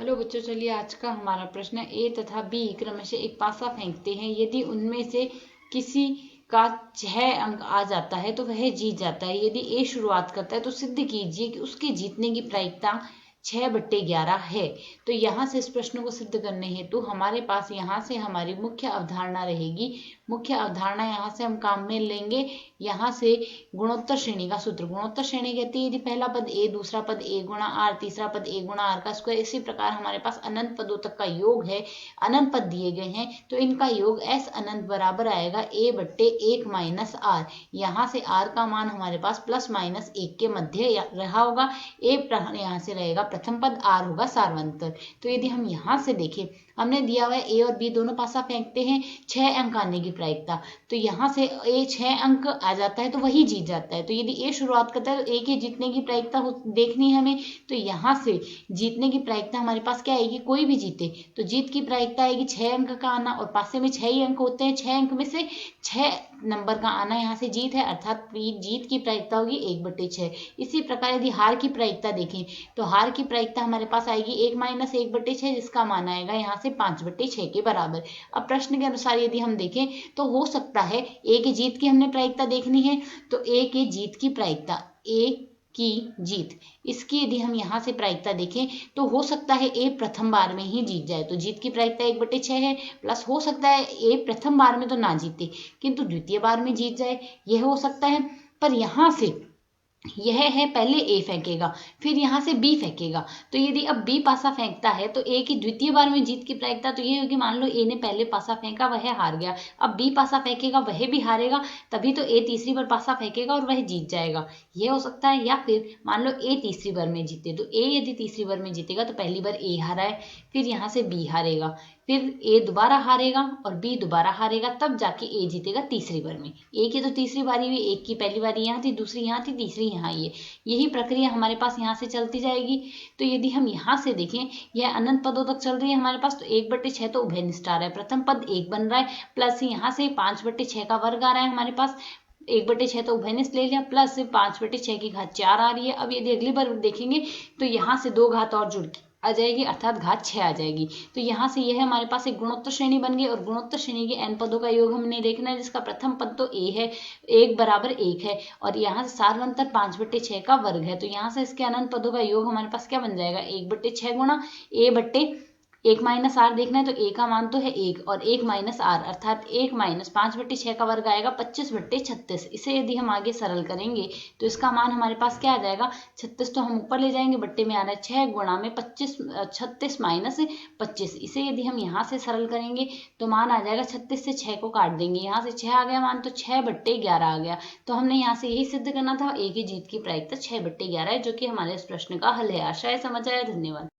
Hello बच्चों, चलिए आज का हमारा प्रश्न ए तथा बी क्रमशः एक पासा फेंकते हैं। यदि उनमें से किसी का 6 अंक आ जाता है तो वह जीत जाता है। यदि ए शुरुआत करता है तो सिद्ध कीजिए कि उसके जीतने की प्रायिकता 6/11 है। तो यहाँ से इस प्रश्न को सिद्ध करने हेतु हमारे पास यहाँ से हमारी मुख्य अवधारणा रहेगी। मुख्य अवधारणा यहाँ से हम काम में लेंगे। यहाँ से गुणोत्तर श्रेणी का सूत्र, गुणोत्तर श्रेणी कहती है यदि पहला पद ए, दूसरा पद ए गुणा आर, तीसरा पद ए गुणा आर का स्क्वायर, इसी प्रकार हमारे पास अनंत पदों तक का योग है। अनंत पद दिए गए हैं तो इनका योग एस अनंत बराबर आएगा a/1 माइनस आर। यहाँ से आर का मान हमारे पास +-1 के मध्य रहा होगा। ए यहाँ से रहेगा प्रथम पद, आर होगा सार्वंतर। तो यदि हम यहाँ से देखें, हमने दिया हुआ है ए और बी दोनों पासा फेंकते हैं, 6 अंक आने की प्रायिकता। तो यहाँ से ए 6 अंक आ जाता है तो वही जीत जाता है। तो यदि ए शुरुआत करता है तो ए के जीतने की प्रायिकता देखनी है हमें। तो यहाँ से जीतने की प्रायिकता हमारे पास क्या आएगी, कोई भी जीते तो जीत की प्रायिकता आएगी 6 अंक का आना, और पासे में 6 ही अंक होते हैं। 6 अंक में से 6 नंबर का आना यहाँ से जीत है, अर्थात जीत की प्रायिकता होगी 1/6। इसी प्रकार यदि हार की प्रायिकता देखें तो हार की प्रायिकता हमारे पास आएगी 1 - 1/6, जिसका मान आएगा यहाँ से 5/6 के बराबर। अब प्रश्न के अनुसार यदि हम देखें तो हो सकता है ए की जीत की हमने प्रायिकता देखनी है, तो ए की जीत की प्रायिकता, ए की जीत, इसकी यदि हम यहाँ से प्रायिकता देखें तो हो सकता है ए प्रथम बार में ही जीत जाए। तो जीत की प्रायिकता 1/6 है, प्लस हो सकता है ए प्रथम बार में तो ना जीते किंतु द्वितीय बार में जीत जाए, यह हो सकता है। पर यहाँ से यह है पहले ए फेंकेगा फिर यहाँ से बी फेंकेगा। तो यदि अब बी पासा फेंकता है तो ए की द्वितीय बार में जीत की प्रायिकता तो ये होगी, मान लो ए ने पहले पासा फेंका, वह हार गया, अब बी पासा फेंकेगा वह भी हारेगा, तभी तो ए तीसरी बार पासा फेंकेगा और वह जीत जाएगा, ये हो सकता है। या फिर मान लो ए तीसरी बार में जीते, तो ए यदि तीसरी बार में जीतेगा तो पहली बार ए हारा है, फिर यहाँ से बी हारेगा, फिर ए दोबारा हारेगा और बी दोबारा हारेगा, तब जाके ए जीतेगा तीसरी बार में। ए की तो तीसरी बारी हुई, एक की पहली बारी यहाँ थी, दूसरी यहाँ थी, तीसरी यहाँ आई है। यही प्रक्रिया हमारे पास यहाँ से चलती जाएगी। तो यदि हम यहाँ से देखें, यह अनंत पदों तक चल रही है हमारे पास, तो 1/6 तो उभय निष्ठार है, प्रथम पद 1 बन रहा है, प्लस यहाँ से 5/6 का वर्ग आ रहा है हमारे पास, 1/6 तो उभयनिष्ठ ले लिया, प्लस 5/6 की घात 4 आ रही है। अब यदि अगली बार देखेंगे तो यहाँ से 2 घात और जुड़ के आ जाएगी, अर्थात घात 6 आ जाएगी। तो यहाँ से यह हमारे पास एक गुणोत्तर श्रेणी बन गई, और गुणोत्तर श्रेणी के n पदों का योग हमने देखना है, जिसका प्रथम पद तो a है, 1 बराबर 1 है, और यहाँ से सार्वंतर 5/6 का वर्ग है। तो यहाँ से इसके अनंत पदों का योग हमारे पास क्या बन जाएगा, 1/6 गुणा a/1 माइनस आर देखना है, तो a का मान तो है 1 और 1 माइनस आर, अर्थात 1 - 5/6 का वर्ग आएगा 25/36। इसे यदि हम आगे सरल करेंगे तो इसका मान हमारे पास क्या आ जाएगा, 36 तो हम ऊपर ले जाएंगे, बट्टे में आ रहा है 6 गुणा में 36 माइनस 25। इसे यदि हम यहाँ से सरल करेंगे तो मान आ जाएगा, 36 से 6 को काट देंगे, यहाँ से 6 आ गया मान, तो 6/11 आ गया। तो हमने यहाँ से यही सिद्ध करना था, ए की जीत की प्रायिकता 6/11 है, जो कि हमारे इस प्रश्न का हल है। आशा है समझ आया। धन्यवाद।